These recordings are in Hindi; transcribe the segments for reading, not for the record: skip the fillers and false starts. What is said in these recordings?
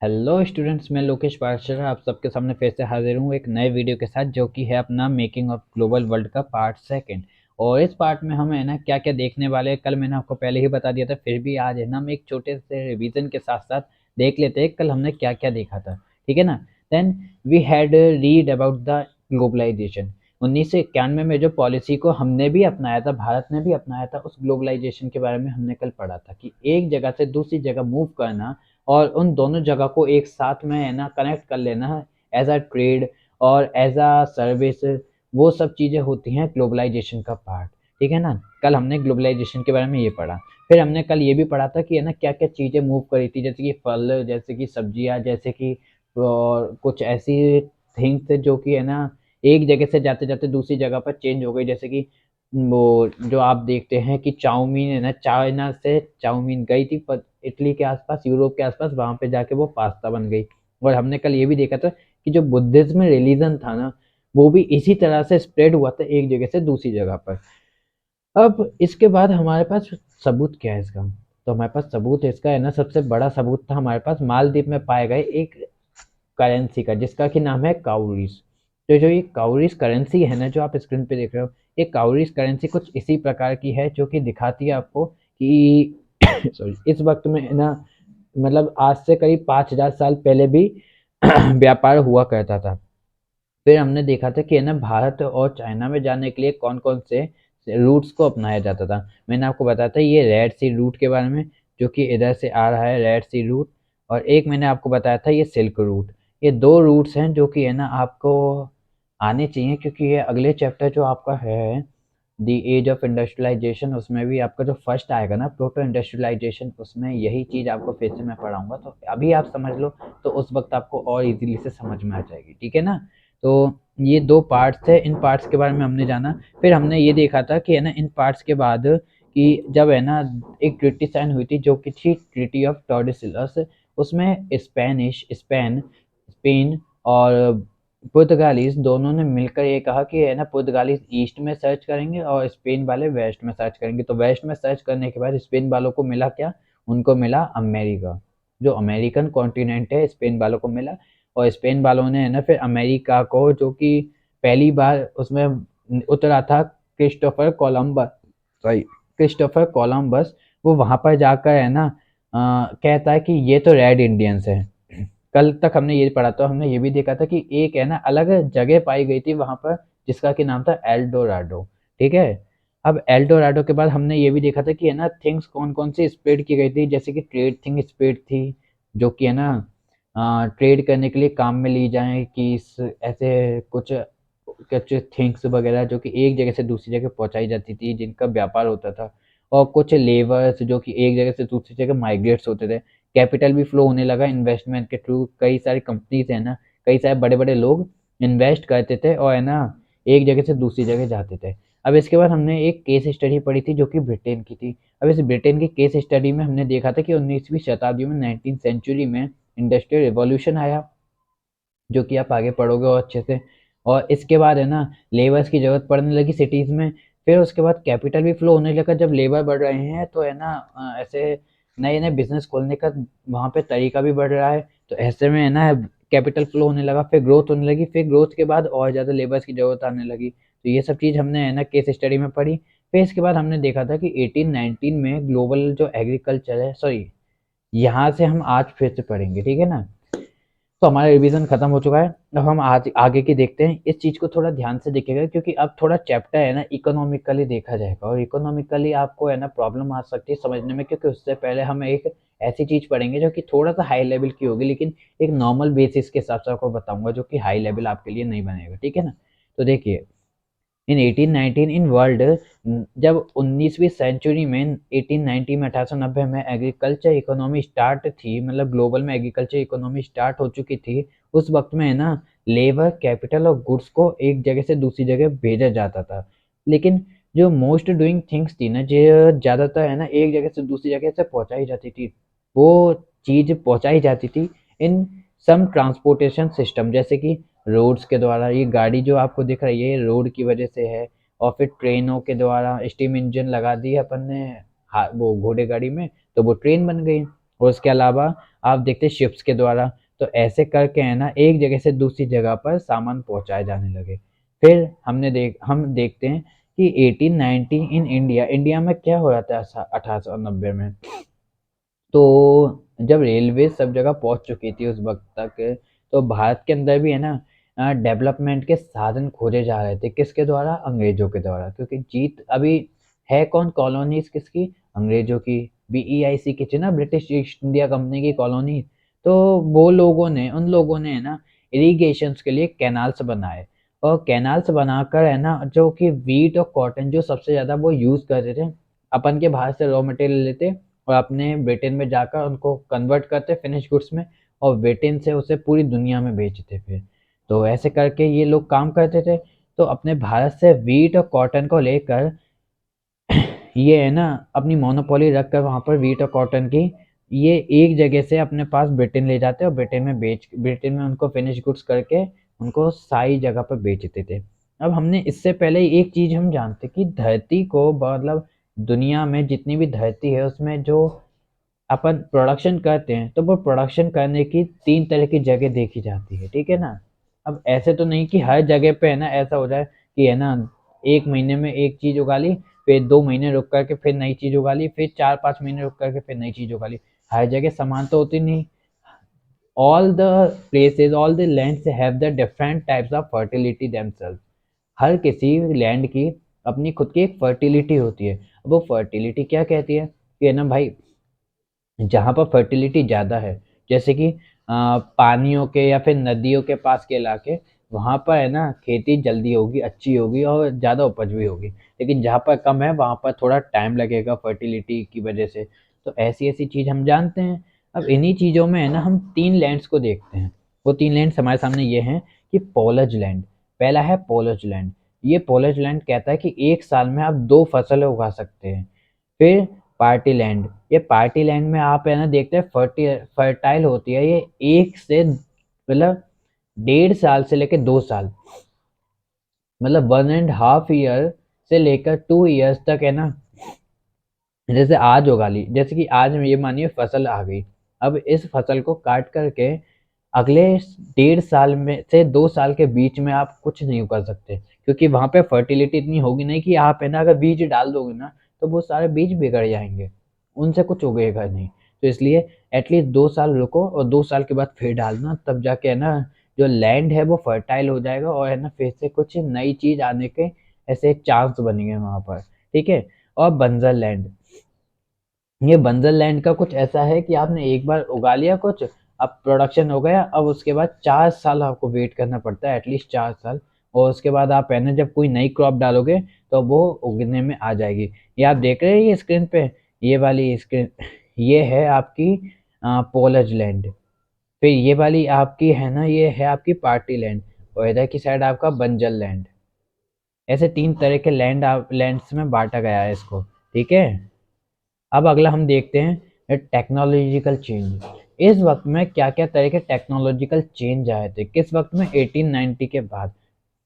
हेलो स्टूडेंट्स, मैं लोकेश पाठशाला आप सबके सामने फिर से हाजिर हूँ एक नए वीडियो के साथ, जो कि है अपना मेकिंग ऑफ ग्लोबल वर्ल्ड का पार्ट सेकंड। और इस पार्ट में हम है ना क्या क्या देखने वाले हैं, कल मैंने आपको पहले ही बता दिया था, फिर भी आज है ना हम एक छोटे से रिवीजन के साथ साथ देख लेते हैं कल हमने क्या क्या देखा था। ठीक है ना। Then we had read about the globalisation. 1991 में जो पॉलिसी को हमने भी अपनाया था, भारत ने भी अपनाया था, उस ग्लोबलाइजेशन के बारे में हमने कल पढ़ा था कि एक जगह से दूसरी जगह मूव करना और उन दोनों जगह को एक साथ में है ना कनेक्ट कर लेना है एज अ ट्रेड और एज अ सर्विस। वो सब चीज़ें होती हैं ग्लोबलाइजेशन का पार्ट। ठीक है ना। कल हमने ग्लोबलाइजेशन के बारे में ये पढ़ा। फिर हमने कल ये भी पढ़ा था कि है ना क्या क्या चीज़ें मूव करी थी, जैसे कि फल, जैसे कि सब्जियां, जैसे कि और कुछ ऐसी थिंग्स जो कि है ना एक जगह से जाते जाते दूसरी जगह पर चेंज हो गई। जैसे कि वो जो आप देखते हैं कि चाउमीन है ना, चाइना से चाउमीन गई थी पर इटली के आसपास, यूरोप के आसपास, वहां पे जाके वो पास्ता बन गई। और हमने कल ये भी देखा था कि जो बुद्धिज्म रिलीजन था ना, वो भी इसी तरह से स्प्रेड हुआ था एक जगह से दूसरी जगह पर। अब इसके बाद हमारे पास सबूत क्या है इसका? तो हमारे पास सबूत है इसका है ना, सबसे बड़ा सबूत था हमारे पास मालदीव में पाए गए एक करेंसी का, जिसका कि नाम है काउरीज। तो जो ये काउरीज करेंसी है ना, जो आप स्क्रीन पे देख रहे हो, ये काउरीज करेंसी कुछ इसी प्रकार की है जो कि दिखाती है आपको कि सॉरी, इस वक्त में है ना, मतलब आज से करीब 5,000 साल पहले भी व्यापार हुआ करता था। फिर हमने देखा था कि है ना भारत और चाइना में जाने के लिए कौन कौन से रूट्स को अपनाया जाता था। मैंने आपको बताया था ये रेड सी रूट के बारे में, जो कि इधर से आ रहा है रेड सी रूट। और एक मैंने आपको बताया था ये सिल्क रूट। ये दो रूट्स हैं जो कि है ना आपको आने चाहिए, क्योंकि ये अगले चैप्टर जो आपका है द एज ऑफ इंडस्ट्रियलाइजेशन, उसमें भी आपका जो फर्स्ट आएगा ना प्रोटो इंडस्ट्रियलाइजेशन, उसमें यही चीज़ आपको फिर से मैं पढ़ाऊंगा। तो अभी आप समझ लो तो उस वक्त आपको और इजीली से समझ में आ जाएगी। ठीक है ना। तो ये दो पार्ट्स थे, इन पार्ट्स के बारे में हमने जाना। फिर हमने ये देखा था कि है ना इन पार्ट्स के बाद कि जब है ना एक ट्रिटी साइन हुई थी जो कि थी ट्रिटी ऑफ टॉर्डेसिलस। उसमें स्पेन और पुर्तगालीज दोनों ने मिलकर ये कहा कि है ना पुर्तगालीज ईस्ट में सर्च करेंगे और स्पेन वाले वेस्ट में सर्च करेंगे। तो वेस्ट में सर्च करने के बाद स्पेन वालों को मिला क्या? उनको मिला अमेरिका। जो अमेरिकन कॉन्टिनेंट है स्पेन वालों को मिला। और स्पेन वालों ने है ना फिर अमेरिका को, जो कि पहली बार उसमें उतरा था Christopher Columbus, sorry, Christopher Columbus, वो वहां पर जाकर है ना कहता है कि ये तो रेड इंडियंस है। कल तक हमने ये पढ़ा था, हमने ये भी देखा था कि एक है ना अलग जगह पाई गई थी वहां पर, जिसका कि नाम था एल्डोराडो। ठीक है। अब एल्डोराडो के बाद हमने ये भी देखा था कि है ना थिंग्स कौन कौन सी स्प्रेड की गई थी, जैसे कि ट्रेड थिंग स्प्रेड थी, जो कि है ना ट्रेड करने के लिए काम में ली जाए, कि ऐसे कुछ कुछ थिंग्स वगैरह जो कि एक जगह से दूसरी जगह पहुंचाई जाती थी, जिनका व्यापार होता था। और कुछ लेबर्स जो कि एक जगह से दूसरी जगह माइग्रेट्स होते थे। कैपिटल भी फ्लो होने लगा इन्वेस्टमेंट के थ्रू, कई सारी कंपनीज है ना, कई सारे बड़े बड़े लोग इन्वेस्ट करते थे और है ना एक जगह से दूसरी जगह जाते थे। अब इसके बाद हमने एक केस स्टडी पढ़ी थी जो कि ब्रिटेन की थी। अब इस ब्रिटेन की केस स्टडी में हमने देखा था कि 19वीं शताब्दी में, 19th सेंचुरी में इंडस्ट्रियल रिवॉल्यूशन आया, जो कि आप आगे पढ़ोगे और अच्छे से। और इसके बाद है ना लेबर्स की ज़रूरत पड़ने लगी सिटीज़ में। फिर उसके बाद कैपिटल भी फ्लो होने लगा। जब लेबर बढ़ रहे हैं तो है ना ऐसे नए नए बिजनेस खोलने का वहाँ पे तरीका भी बढ़ रहा है। तो ऐसे में है ना कैपिटल फ्लो होने लगा, फिर ग्रोथ होने लगी, फिर ग्रोथ के बाद और ज़्यादा लेबर्स की ज़रूरत आने लगी। तो ये सब चीज़ हमने है ना केस स्टडी में पढ़ी। फिर इसके बाद हमने देखा था कि 1819 में ग्लोबल जो एग्रीकल्चर है, सॉरी, यहाँ से हम आज फिर से पढ़ेंगे। ठीक है ना। तो हमारा रिवीजन खत्म हो चुका है। अब हम आज आगे की देखते हैं। इस चीज को थोड़ा ध्यान से देखिएगा, क्योंकि अब थोड़ा चैप्टर है ना इकोनॉमिकली देखा जाएगा, और इकोनॉमिकली आपको है ना प्रॉब्लम आ सकती है समझने में, क्योंकि उससे पहले हम एक ऐसी चीज पढ़ेंगे जो कि थोड़ा सा हाई लेवल की होगी, लेकिन एक नॉर्मल बेसिस के हिसाब से आपको बताऊंगा, जो कि हाई लेवल आपके लिए नहीं बनेगा। ठीक है ना। तो देखिए, इन 1819 इन वर्ल्ड, जब 19वीं सेंचुरी में 1890 में 1890 में एग्रीकल्चर इकोनॉमी स्टार्ट थी, मतलब ग्लोबल में एग्रीकल्चर इकोनॉमी स्टार्ट हो चुकी थी, उस वक्त में है ना लेबर, कैपिटल और गुड्स को एक जगह से दूसरी जगह भेजा जाता था। लेकिन जो मोस्ट डूइंग थिंग्स थी ना, जो ज़्यादातर है ना एक जगह से दूसरी जगह से पहुंचाई जाती थी, वो चीज़ पहुंचाई जाती थी इन सम ट्रांसपोर्टेशन सिस्टम, जैसे कि रोड्स के द्वारा। ये गाड़ी जो आपको दिख रही है, ये रोड की वजह से है। और फिर ट्रेनों के द्वारा स्टीम इंजन लगा दिया अपन ने वो घोड़े गाड़ी में, तो वो ट्रेन बन गई। और उसके अलावा आप देखते शिप्स के द्वारा। तो ऐसे करके है ना एक जगह से दूसरी जगह पर सामान पहुंचाए जाने लगे। फिर हम देखते हैं कि 1890 इन इंडिया में क्या हो रहा था 1890 में। तो जब रेलवे सब जगह पहुंच चुकी थी उस वक्त तक, तो भारत के अंदर भी है ना डेवलपमेंट के साधन खोजे जा रहे थे। किसके द्वारा? अंग्रेजों के द्वारा। क्योंकि जीत अभी है कौन? कॉलोनीज किसकी? अंग्रेजों की। बीईआईसी की थी ना, ब्रिटिश ईस्ट इंडिया कंपनी की कॉलोनी। तो वो लोगों ने उन लोगों ने है ना इरिगेशंस के लिए कैनाल्स बनाए, और कैनाल्स बनाकर है ना जो कि वीट और कॉटन जो सबसे ज्यादा वो यूज करते थे, अपन के बाहर से रॉ मटेरियल लेते और अपने ब्रिटेन में जाकर उनको कन्वर्ट करते फिनिश गुड्स में, और ब्रिटेन से उसे पूरी दुनिया में बेचते फिर। तो ऐसे करके ये लोग काम करते थे। तो अपने भारत से वीट और कॉटन को लेकर ये है ना अपनी मोनोपोली रखकर वहां पर वीट और कॉटन की ये एक जगह से अपने पास ब्रिटेन ले जाते और ब्रिटेन में उनको फिनिश गुड्स करके उनको सारी जगह पर बेचते थे। अब हमने इससे पहले एक चीज हम जानते कि धरती को मतलब दुनिया में जितनी भी धरती है उसमें जो अपन प्रोडक्शन करते हैं तो वो प्रोडक्शन करने की 3 तरह की जगह देखी जाती है, ठीक है ना। अब ऐसे तो नहीं कि हर जगह पे है ना ऐसा हो जाए कि है ना 1 महीने में एक चीज उगा ली, फिर 2 महीने रुक करके फिर नई चीज उगा ली, फिर 4-5 महीने रुक करके फिर नई चीज उगा ली। हर जगह समान तो होती नहीं। all the lands have the different types of fertility themselves। हर किसी लैंड की अपनी खुद की एक फर्टिलिटी होती है। अब वो फर्टिलिटी क्या कहती है कि है ना भाई, जहाँ पर फर्टिलिटी ज़्यादा है, जैसे कि पानियों के या फिर नदियों के पास के इलाके, वहाँ पर है ना खेती जल्दी होगी, अच्छी होगी और ज़्यादा उपज भी होगी। लेकिन जहाँ पर कम है वहाँ पर थोड़ा टाइम लगेगा फर्टिलिटी की वजह से। तो ऐसी ऐसी चीज़ हम जानते हैं। अब इन्हीं चीज़ों में है ना हम 3 लैंड्स को देखते हैं। वो 3 लैंड्स हमारे सामने ये हैं कि पोलज लैंड। पहला है पोलज लैंड। ये पोलज लैंड कहता है कि एक साल में आप 2 फसलें उगा सकते हैं। फिर पार्टी लैंड। ये पार्टी लैंड में आप है ना देखते हैं फर्टाइल होती है ये 1 से मतलब 1.5 साल से लेकर 2 साल, मतलब 1.5 ईयर से लेकर 2 ईयर्स तक है ना। जैसे आज उगा ली, जैसे कि आज ये मानिए फसल आ गई। अब इस फसल को काट करके अगले 1.5 साल में से 2 साल के बीच में आप कुछ नहीं उगा सकते, क्योंकि वहां पे फर्टिलिटी इतनी होगी नहीं कि आप है ना अगर बीज डाल दोगे ना तो वो सारे बीज बिगड़ जाएंगे, उनसे कुछ उगेगा नहीं। तो इसलिए एटलीस्ट 2 साल रुको और 2 साल के बाद फिर डालना, तब जाके है ना जो लैंड है वो फर्टाइल हो जाएगा और है ना फिर से कुछ नई चीज आने के ऐसे चांस बनेंगे वहां पर, ठीक है। और बंजर लैंड। ये बंजर लैंड का कुछ ऐसा है कि आपने एक बार उगा लिया कुछ, अब प्रोडक्शन हो गया, अब उसके बाद 4 साल आपको वेट करना पड़ता है, एटलीस्ट 4 साल। और उसके बाद आप है ना जब कोई नई क्रॉप डालोगे तो वो उगने में आ जाएगी। ये आप देख रहे हैं ये स्क्रीन पे, ये वाली स्क्रीन, ये है आपकी पोलज लैंड। फिर ये वाली आपकी है ना ये है आपकी पार्टी लैंड, और इधर की साइड आपका बंजर लैंड। ऐसे 3 तरह के लैंड्स में बांटा गया है इसको, ठीक है। अब अगला हम देखते हैं टेक्नोलॉजिकल चेंज। इस वक्त में क्या क्या तरह के टेक्नोलॉजिकल चेंज आए थे किस वक्त में? 1890 के बाद।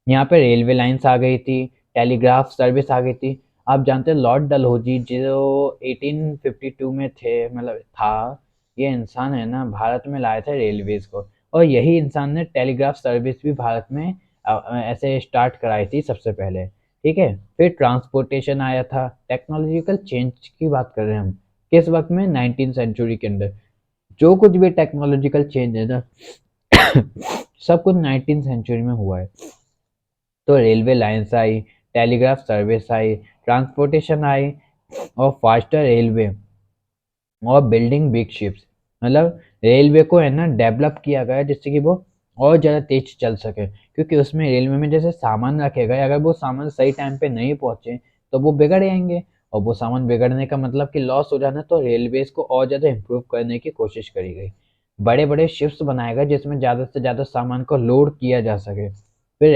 यहाँ पे रेलवे लाइंस आ गई थी, टेलीग्राफ सर्विस आ गई थी। आप जानते हैं लॉर्ड डलहौजी जो 1852 में थे, मतलब था, ये इंसान है ना भारत में लाया था रेलवेज को, और यही इंसान ने टेलीग्राफ सर्विस भी भारत में ऐसे स्टार्ट कराई थी सबसे पहले, ठीक है। फिर ट्रांसपोर्टेशन आया था। टेक्नोलॉजिकल चेंज की बात कर रहे हैं हम किस वक्त में? 19th सेंचुरी के अंदर। जो कुछ भी टेक्नोलॉजिकल चेंज है ना सब कुछ 19th सेंचुरी में हुआ है। तो रेलवे लाइन्स आई, टेलीग्राफ सर्विस आई, ट्रांसपोर्टेशन आई, और फास्टर रेलवे, और बिल्डिंग बिग शिप्स। मतलब रेलवे को है ना डेवलप किया गया जिससे कि वो और ज़्यादा तेज चल सके, क्योंकि उसमें रेलवे में जैसे सामान रखे गए अगर वो सामान सही टाइम पे नहीं पहुंचे तो वो बिगड़ जाएंगे, और वो सामान बिगड़ने का मतलब कि लॉस हो जाना। तो रेलवेज को और ज़्यादा इम्प्रूव करने की कोशिश करी गई। बड़े बड़े शिप्स बनाए गए जिसमें ज़्यादा से ज़्यादा सामान को लोड किया जा सके। फिर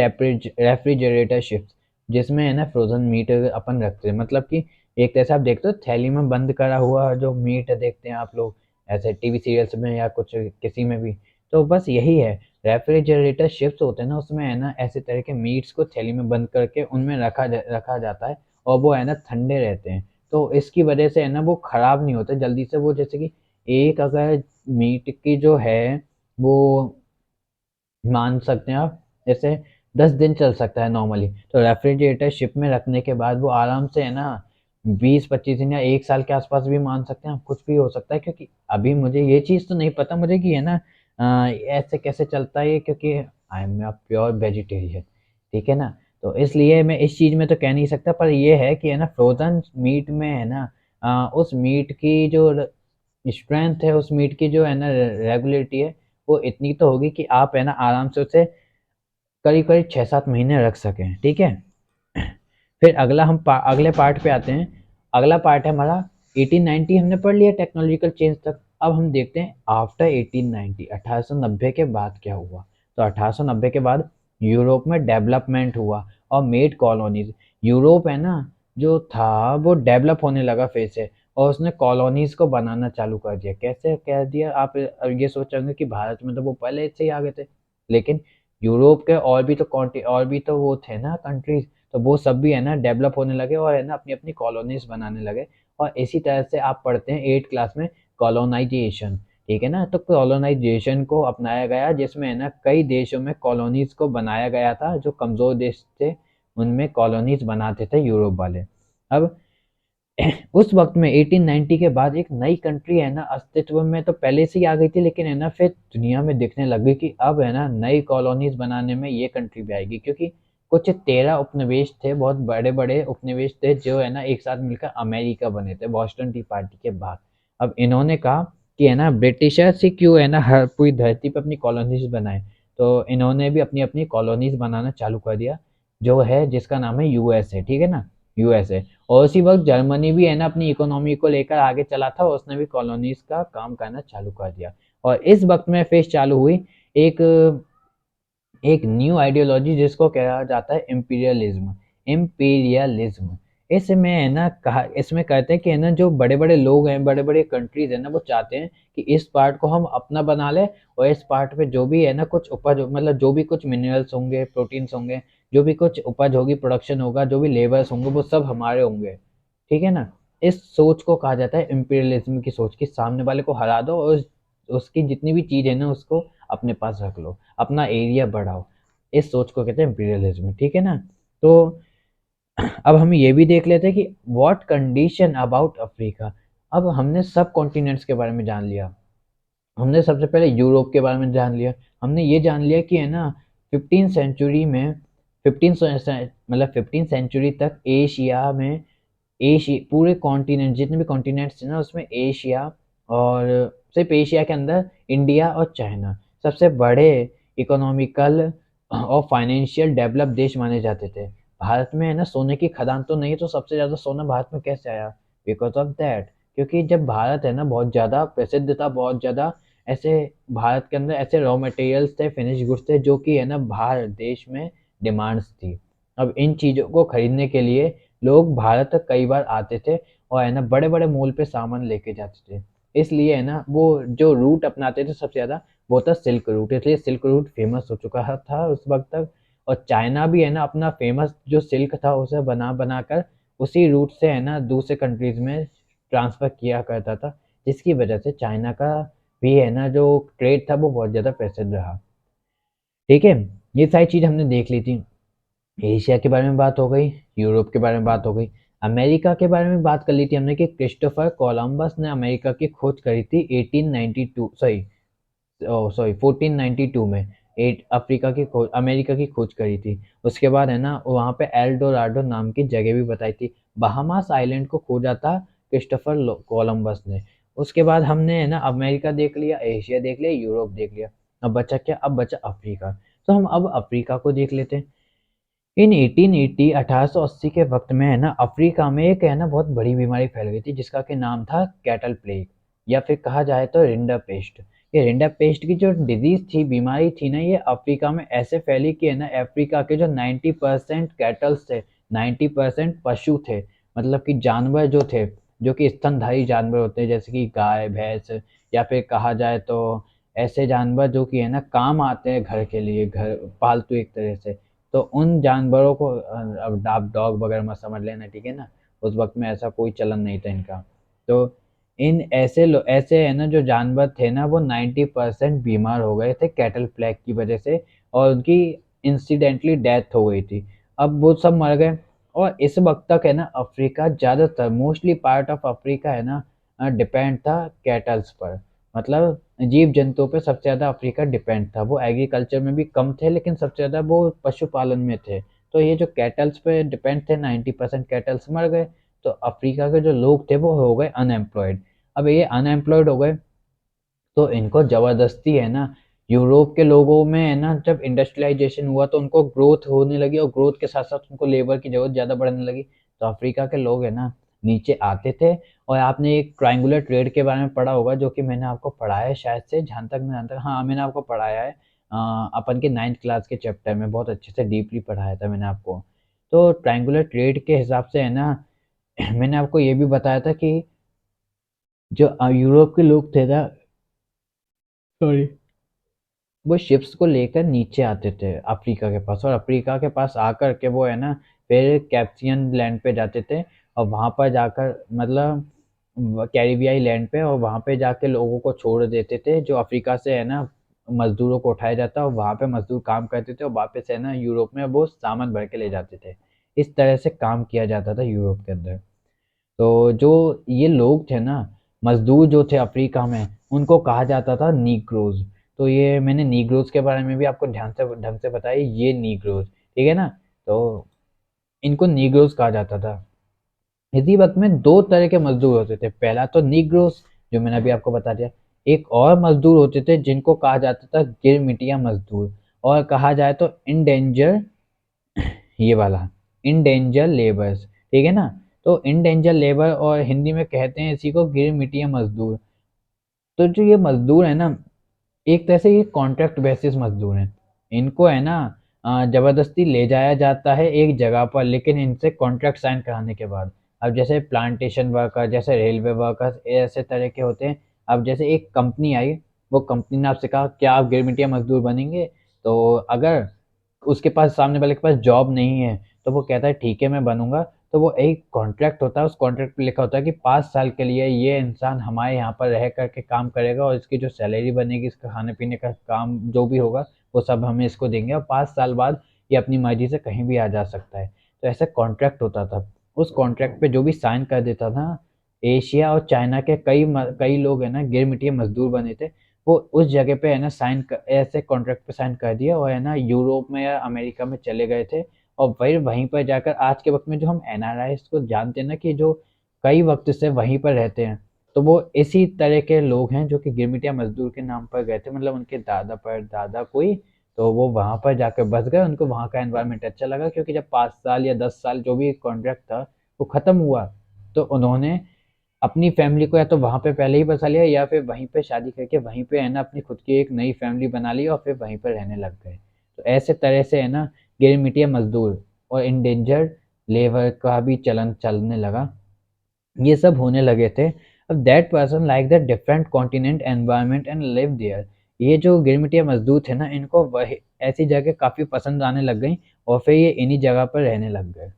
रेफ्रिजरेटर शिप्स, जिसमें है ना फ्रोजन मीट अपन रखते हैं, मतलब कि एक तरह से आप देखते हो थैली में बंद करा हुआ जो मीट देखते हैं आप लोग ऐसे टीवी सीरियल्स में या कुछ किसी में भी, तो बस यही है। रेफ्रिजरेटर शिप्स होते हैं ना उसमें है ना ऐसे तरह के मीट्स को थैली में बंद करके उनमें रखा जाता है, और वो है ना ठंडे रहते हैं। तो इसकी वजह से है ना वो खराब नहीं होते जल्दी से, वो जैसे कि एक अगर मीट की जो है वो मान सकते हैं आप, जैसे 10 दिन चल सकता है नॉर्मली, तो रेफ्रिजरेटर शिप में रखने के बाद वो आराम से है ना 20-25 दिन या 1 साल के आसपास भी मान सकते हैं आप, कुछ भी हो सकता है। क्योंकि अभी मुझे ये चीज़ तो नहीं पता मुझे कि है ना ऐसे कैसे चलता है ये, क्योंकि I am a pure vegetarian, ठीक है ना। तो इसलिए मैं इस चीज़ में तो कह नहीं सकता, पर ये है कि है ना फ्रोजन मीट में है ना उस मीट की जो स्ट्रेंथ है, उस मीट की जो है ना रेगुलेरिटी है, वो इतनी तो होगी कि आप है ना आराम से उसे करीब करीब 6-7 महीने रख सकें, ठीक है। फिर अगले पार्ट पे आते हैं। अगला पार्ट है हमारा 1890, हमने पढ़ लिया टेक्नोलॉजिकल चेंज तक। अब हम देखते हैं आफ्टर 1890, 1890 के बाद क्या हुआ। तो 1890 के बाद यूरोप में डेवलपमेंट हुआ और मेड कॉलोनीज। यूरोप है ना जो था वो डेवलप होने लगा फिर से, और उसने कॉलोनीज को बनाना चालू कर दिया। कैसे कह दिया, आप ये सोचेंगे कि भारत में तो वो पहले से ही आ गए थे, लेकिन यूरोप के और भी तो वो थे ना कंट्रीज, तो वो सब भी है ना डेवलप होने लगे और है ना अपनी अपनी कॉलोनीज बनाने लगे। और इसी तरह से आप पढ़ते हैं 8 क्लास में कॉलोनाइजेशन, ठीक है ना। तो कॉलोनाइजेशन को अपनाया गया, जिसमें है ना कई देशों में कॉलोनीज को बनाया गया था। जो कमजोर देश थे उनमें कॉलोनीज बनाते थे यूरोप वाले। अब उस वक्त में 1890 के बाद एक नई कंट्री है ना अस्तित्व में तो पहले से ही आ गई थी, लेकिन है ना फिर दुनिया में दिखने लग गई कि अब है ना नई कॉलोनीज बनाने में ये कंट्री भी आएगी। क्योंकि कुछ 13 उपनिवेश थे, बहुत बड़े बड़े उपनिवेश थे, जो है ना एक साथ मिलकर अमेरिका बने थे बॉस्टन टी पार्टी के बाद। अब इन्होंने कहा कि है ना ब्रिटिशर से क्यों है ना हर पूरी धरती पर अपनी कॉलोनीज बनाए, तो इन्होंने भी अपनी अपनी कॉलोनीज बनाना चालू कर दिया, जो है जिसका नाम है यूएसए, ठीक है ना, यूएसए। और उसी वक्त जर्मनी भी है ना अपनी इकोनॉमी को लेकर आगे चला था, और उसने भी कॉलोनीज का काम करना चालू कर दिया। और इस वक्त में फिर चालू हुई एक एक न्यू आइडियोलॉजी, जिसको कहा जाता है इम्पीरियलिज्म। इम्पीरियलिज्म इसमें है ना कहा, इसमें कहते हैं कि है ना जो बड़े बड़े लोग हैं, बड़े बड़े कंट्रीज है ना, वो चाहते हैं कि इस पार्ट को हम अपना बना ले, और इस पार्ट पे जो भी है ना कुछ उपज, मतलब जो भी कुछ मिनरल्स होंगे, प्रोटीन्स होंगे, जो भी कुछ उपज होगी, प्रोडक्शन होगा, जो भी लेबर्स होंगे, वो सब हमारे होंगे, ठीक है ना। इस सोच को कहा जाता है इम्पीरियलिज्म की सोच, की सामने वाले को हरा दो और उसकी जितनी भी चीज है ना उसको अपने पास रख लो, अपना एरिया बढ़ाओ। इस सोच को कहते हैं इम्पीरियलिज्म, ठीक है ना। तो अब हम ये भी देख लेते हैं कि व्हाट कंडीशन अबाउट अफ्रीका। अब हमने सब कॉन्टिनेंट्स के बारे में जान लिया। हमने सबसे पहले यूरोप के बारे में जान लिया। हमने ये जान लिया कि है ना 15 सेंचुरी में, 15 सेंचुरी तक एशिया में, एशिया पूरे कॉन्टिनेंट, जितने भी कॉन्टिनेंट्स थे ना उसमें एशिया, और सिर्फ एशिया के अंदर इंडिया और चाइना सबसे बड़े इकोनॉमिकल और फाइनेंशियल डेवलप देश माने जाते थे। भारत में है ना सोने की खदान तो नहीं, तो सबसे ज़्यादा सोना भारत में कैसे आया? बिकॉज ऑफ दैट, क्योंकि जब भारत है ना बहुत ज़्यादा प्रसिद्ध था, बहुत ज़्यादा ऐसे भारत के अंदर ऐसे रॉ मटेरियल्स थे, फिनिश गुड्स थे, जो कि है ना बाहर देश में डिमांड्स थी। अब इन चीज़ों को खरीदने के लिए लोग भारत तक कई बार आते थे, और है ना बड़े बड़े मोल पे सामान लेके जाते थे। इसलिए है ना वो जो रूट अपनाते थे सबसे ज़्यादा, वो था सिल्क रूट। इसलिए सिल्क रूट फेमस हो चुका था उस वक्त तक। और चाइना भी है ना अपना फेमस जो सिल्क था उसे बना बना कर उसी रूट से है ना दूसरे कंट्रीज में ट्रांसफ़र किया करता था, जिसकी वजह से चाइना का भी है ना जो ट्रेड था वो बहुत ज़्यादा प्रसिद्ध रहा, ठीक है। ये सारी चीज़ हमने देख ली थी। एशिया के बारे में बात हो गई, यूरोप के बारे में बात हो गई, अमेरिका के बारे में बात कर ली थी हमने कि क्रिस्टोफर कोलंबस ने अमेरिका की खोज करी थी 1892, सॉरी 1492 में। एट अफ्रीका की खोज, अमेरिका की खोज करी थी। उसके बाद है ना वहाँ पे एल्डोराडो नाम की जगह भी बताई थी। बहामास आइलैंड को खोजा था क्रिस्टोफर कोलंबस ने। उसके बाद हमने है ना अमेरिका देख लिया, एशिया देख लिया, यूरोप देख लिया। अब बचा क्या? अब बचा अफ्रीका। तो हम अब अफ्रीका को देख लेते हैं। इन 1880 1880 के वक्त में है ना अफ्रीका में एक है ना बहुत बड़ी बीमारी फैल गई थी, जिसका कि नाम था कैटल प्लेग, या फिर कहा जाए तो रिंडर पेस्ट। ये रिंडर पेस्ट की जो डिजीज थी, बीमारी थी ना, ये अफ्रीका में ऐसे फैली कि है ना अफ्रीका के जो 90% कैटल्स थे, 90% पशु थे, मतलब कि जानवर जो थे, जो कि स्तनधारी जानवर होते हैं, जैसे कि गाय भैंस, या फिर कहा जाए तो ऐसे जानवर जो कि है ना काम आते हैं घर के लिए, घर पालतू एक तरह से। तो उन जानवरों को अब आप डॉग वगैरह मत समझ लेना, ठीक है ना। उस वक्त में ऐसा कोई चलन नहीं था इनका। तो ऐसे है ना जो जानवर थे ना वो 90% बीमार हो गए थे कैटल प्लेग की वजह से, और उनकी इंसिडेंटली डेथ हो गई थी। अब वो सब मर गए, और इस वक्त तक है ना अफ्रीका ज़्यादातर मोस्टली पार्ट ऑफ अफ्रीका है ना डिपेंड था कैटल्स पर। मतलब जीव जंतुओं पे सबसे ज़्यादा अफ्रीका डिपेंड था। वो एग्रीकल्चर में भी कम थे, लेकिन सबसे ज़्यादा वो पशुपालन में थे। तो ये जो कैटल्स पे डिपेंड थे, 90% कैटल्स मर गए। तो अफ्रीका के जो लोग थे वो हो गए अनएम्प्लॉयड। अब ये अनएम्प्लॉयड हो गए, तो इनको ज़बरदस्ती है ना यूरोप के लोगों में है ना, जब इंडस्ट्रियलाइजेशन हुआ तो उनको ग्रोथ होने लगी, और ग्रोथ के साथ साथ उनको लेबर की ज़रूरत ज़्यादा बढ़ने लगी। तो अफ्रीका के लोग है ना नीचे आते थे। और आपने एक ट्रायंगुलर ट्रेड के बारे में पढ़ा होगा, जो कि मैंने आपको पढ़ाया है शायद से, जहाँ तक मैं जानता, हाँ मैंने आपको पढ़ाया है अपन के 9th क्लास के चैप्टर में, बहुत अच्छे से डीपली पढ़ाया था मैंने आपको। तो ट्रायंगुलर ट्रेड के हिसाब से है ना मैंने आपको ये भी बताया था कि जो यूरोप के लोग थे ना, सॉरी, वो शिप्स को लेकर नीचे आते थे अफ्रीका के पास, और अफ्रीका के पास आकर के वो है ना फिर कैप्सियन लैंड पे जाते थे, और वहाँ पर जाकर मतलब कैरिबियाई लैंड पे, और वहाँ पे जाके लोगों को छोड़ देते थे, जो अफ्रीका से है ना मजदूरों को उठाया जाता, और वहाँ पे मजदूर काम करते थे, और वापस है ना यूरोप में वो सामान भर के ले जाते थे। इस तरह से काम किया जाता था यूरोप के अंदर। तो जो ये लोग थे ना, मजदूर जो थे अफ्रीका में, उनको कहा जाता था नीग्रोज। तो ये मैंने नीग्रोज के बारे में भी आपको ध्यान से ढंग से बताया, ये नीग्रोज, ठीक है ना। तो इनको नीग्रोज कहा जाता था। इसी वक्त में दो तरह के मजदूर होते थे, पहला तो नीग्रोज, जो मैंने अभी आपको बता दिया। एक और मजदूर होते थे जिनको कहा जाता था गिरमिटिया मजदूर, और कहा जाए तो इंडेंजर, ये वाला इंडेंजर लेबर्स, ठीक है ना। तो इंडेंजर लेबर, और हिंदी में कहते हैं इसी को गिरमिटिया मजदूर। तो जो ये मजदूर है ना, एक तरह से ये कॉन्ट्रैक्ट बेसिस मजदूर हैं। इनको है ना जबरदस्ती ले जाया जाता है एक जगह पर, लेकिन इनसे कॉन्ट्रैक्ट साइन कराने के बाद। अब जैसे प्लांटेशन वर्कर, जैसे रेलवे वर्कर्स, ऐसे तरह के होते हैं। अब जैसे एक कंपनी आई, वो कंपनी ने आपसे कहा क्या आप गिरमिटिया मजदूर बनेंगे, तो अगर उसके पास, सामने वाले के पास जॉब नहीं है, तो वो कहता है ठीक है मैं बनूंगा। तो वो एक कॉन्ट्रैक्ट होता है, उस कॉन्ट्रैक्ट पे लिखा होता है कि 5 साल के लिए ये इंसान हमारे यहाँ पर रह करके काम करेगा, और इसकी जो सैलरी बनेगी, इसका खाने पीने का काम जो भी होगा, वो सब हमें इसको देंगे, और 5 साल बाद ये अपनी मर्जी से कहीं भी आ जा सकता है। तो ऐसा कॉन्ट्रैक्ट होता था। उस कॉन्ट्रैक्ट पे जो भी साइन कर देता था, एशिया और चाइना के कई लोग है ना गिरमिटिया मजदूर बने थे, वो उस जगह पे है ना ऐसे कॉन्ट्रैक्ट पे साइन कर दिया, और है ना यूरोप में या अमेरिका में चले गए थे। और फिर वहीं पर जाकर आज के वक्त में जो हम एनआरआई को जानते हैं ना, कि जो कई वक्त से वहीं पर रहते हैं, तो वो इसी तरह के लोग हैं जो कि गिरमिटिया मजदूर के नाम पर गए थे, मतलब उनके दादा पर दादा कोई, तो वो वहां पर जाकर बस गए। उनको वहां का एनवायरनमेंट अच्छा लगा, क्योंकि जब 5 साल या 10 साल जो भी कॉन्ट्रैक्ट था वो खत्म हुआ, तो उन्होंने अपनी फैमिली को या तो वहाँ पे पहले ही बसा लिया, या फिर वहीं पे शादी करके वहीं पे है ना अपनी खुद की एक नई फैमिली बना ली, और फिर वहीं पर रहने लग गए। तो ऐसे तरह से है ना गिरमिटिया मजदूर और इंडेंजर्ड लेबर का भी चलन चलने लगा, ये सब होने लगे थे। अब that person like the different continent environment and live there. ये जो गिरमिटिया मजदूर थे ना, इनको वही ऐसी जगह काफ़ी पसंद आने लग गई, और फिर ये इन्हीं जगह पर रहने लग गए।